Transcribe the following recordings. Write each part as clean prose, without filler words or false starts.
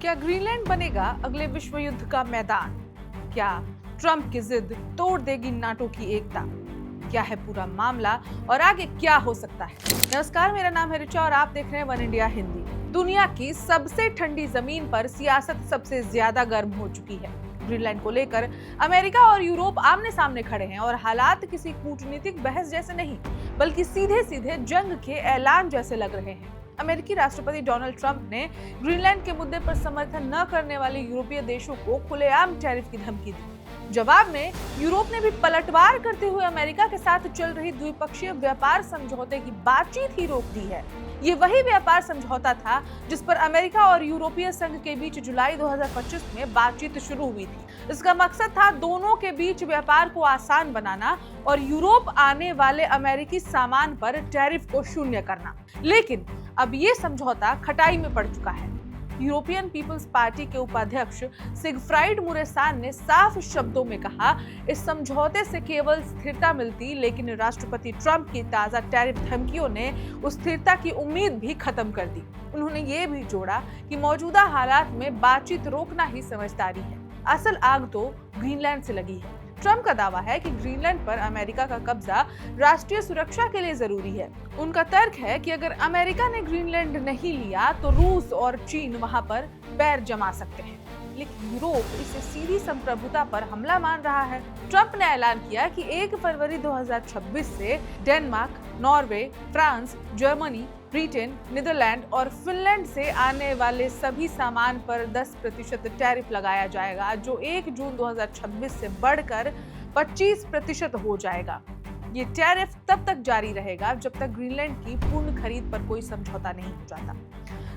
क्या ग्रीनलैंड बनेगा अगले विश्व युद्ध का मैदान? क्या ट्रंप की जिद तोड़ देगी नाटो की एकता? क्या है पूरा मामला और आगे क्या हो सकता है? नमस्कार, मेरा नाम है रिचा और आप देख रहे हैं वन इंडिया हिंदी। दुनिया की सबसे ठंडी जमीन पर सियासत सबसे ज्यादा गर्म हो चुकी है। ग्रीनलैंड को लेकर अमेरिका और यूरोप आमने सामने खड़े हैं और हालात किसी कूटनीतिक बहस जैसे नहीं, बल्कि सीधे सीधे जंग के ऐलान जैसे लग रहे हैं। अमेरिकी राष्ट्रपति डोनाल्ड ट्रंप ने ग्रीनलैंड के मुद्दे पर समर्थन न करने वाले यूरोपीय देशों को खुलेआम टैरिफ की धमकी दी। जवाब में यूरोप ने भी पलटवार करते हुए अमेरिका के साथ चल रही द्विपक्षीय व्यापार समझौते की बातचीत ही रोक दी है। ये वही व्यापार समझौता था जिस पर अमेरिका और यूरोपीय संघ के बीच जुलाई 2025 में बातचीत शुरू हुई थी। इसका मकसद था दोनों के बीच व्यापार को आसान बनाना और यूरोप आने वाले अमेरिकी सामान पर टैरिफ को शून्य करना। लेकिन अब ये समझौता खटाई में पड़ चुका है। यूरोपियन पीपल्स पार्टी के उपाध्यक्ष सिगफ्राइड मुरेसान ने साफ शब्दों में कहा, इस समझौते से केवल स्थिरता मिलती, लेकिन राष्ट्रपति ट्रंप की ताजा टैरिफ धमकियों ने उस स्थिरता की उम्मीद भी खत्म कर दी। उन्होंने ये भी जोड़ा कि मौजूदा हालात में बातचीत रोकना ही समझदारी है। असल आग तो ग्रीनलैंड से लगी है। ट्रंप का दावा है कि ग्रीनलैंड पर अमेरिका का कब्जा राष्ट्रीय सुरक्षा के लिए जरूरी है। उनका तर्क है कि अगर अमेरिका ने ग्रीनलैंड नहीं लिया तो रूस और चीन वहां पर पैर जमा सकते हैं। लेकिन यूरोप इसे सीधी संप्रभुता पर हमला मान रहा है। ट्रंप ने ऐलान किया कि 1 फरवरी 2026 से Denmark, Norway, France, Germany, Britain, Netherlands और फिनलैंड से आने वाले सभी सामान पर 10% टैरिफ लगाया जाएगा, जो 1 जून 2026 से बढ़कर 25% हो जाएगा। ये टैरिफ तब तक जारी रहेगा जब तक ग्रीनलैंड की पूर्ण खरीद पर कोई समझौता नहीं हो जाता।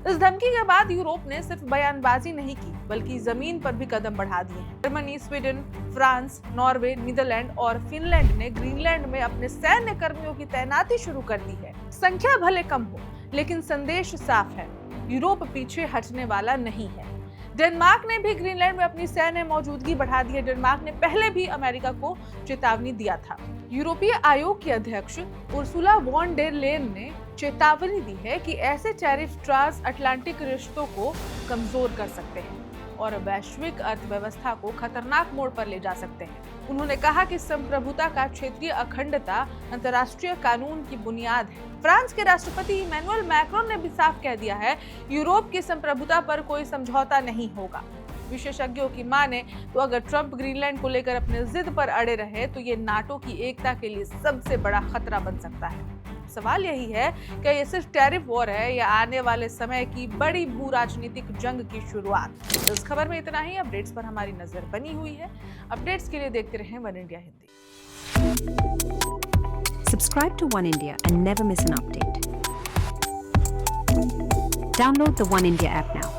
इस धमकी के बाद यूरोप ने सिर्फ बयानबाजी नहीं की, बल्कि जमीन पर भी कदम बढ़ा दिए हैं। Germany, Sweden, France, Norway, Netherlands और फिनलैंड ने ग्रीनलैंड में अपने सैन्य कर्मियों की तैनाती शुरू कर दी है। संख्या भले कम हो, लेकिन संदेश साफ है, यूरोप पीछे हटने वाला नहीं है। डेनमार्क ने भी ग्रीनलैंड में अपनी सैन्य मौजूदगी बढ़ा दी है। डेनमार्क ने पहले भी अमेरिका को चेतावनी दिया था। यूरोपीय आयोग की अध्यक्ष उर्सुला वॉन डेर लेयन ने चेतावनी दी है कि ऐसे टैरिफ ट्रांस अटलांटिक रिश्तों को कमजोर कर सकते हैं और वैश्विक अर्थव्यवस्था को खतरनाक मोड़ पर ले जा सकते हैं। उन्होंने कहा कि संप्रभुता का क्षेत्रीय अखंडता अंतर्राष्ट्रीय कानून की बुनियाद है। फ्रांस के राष्ट्रपति इमैनुअल मैक्रोन ने भी साफ कह दिया है, यूरोप की संप्रभुता पर कोई समझौता नहीं होगा। विशेषज्ञों की माने तो अगर ट्रंप ग्रीनलैंड को लेकर अपने जिद पर अड़े रहे तो ये नाटो की एकता के लिए सबसे बड़ा खतरा बन सकता है। सवाल यही है कि ये सिर्फ टैरिफ वॉर है या आने वाले समय की बड़ी भू राजनीतिक जंग की शुरुआत। इस खबर में इतना ही। अपडेट्स पर हमारी नजर बनी हुई है। अपडेट्स के लिए देखते रहें one India Hindi. Subscribe to One India and never miss an update. Download the One India app now.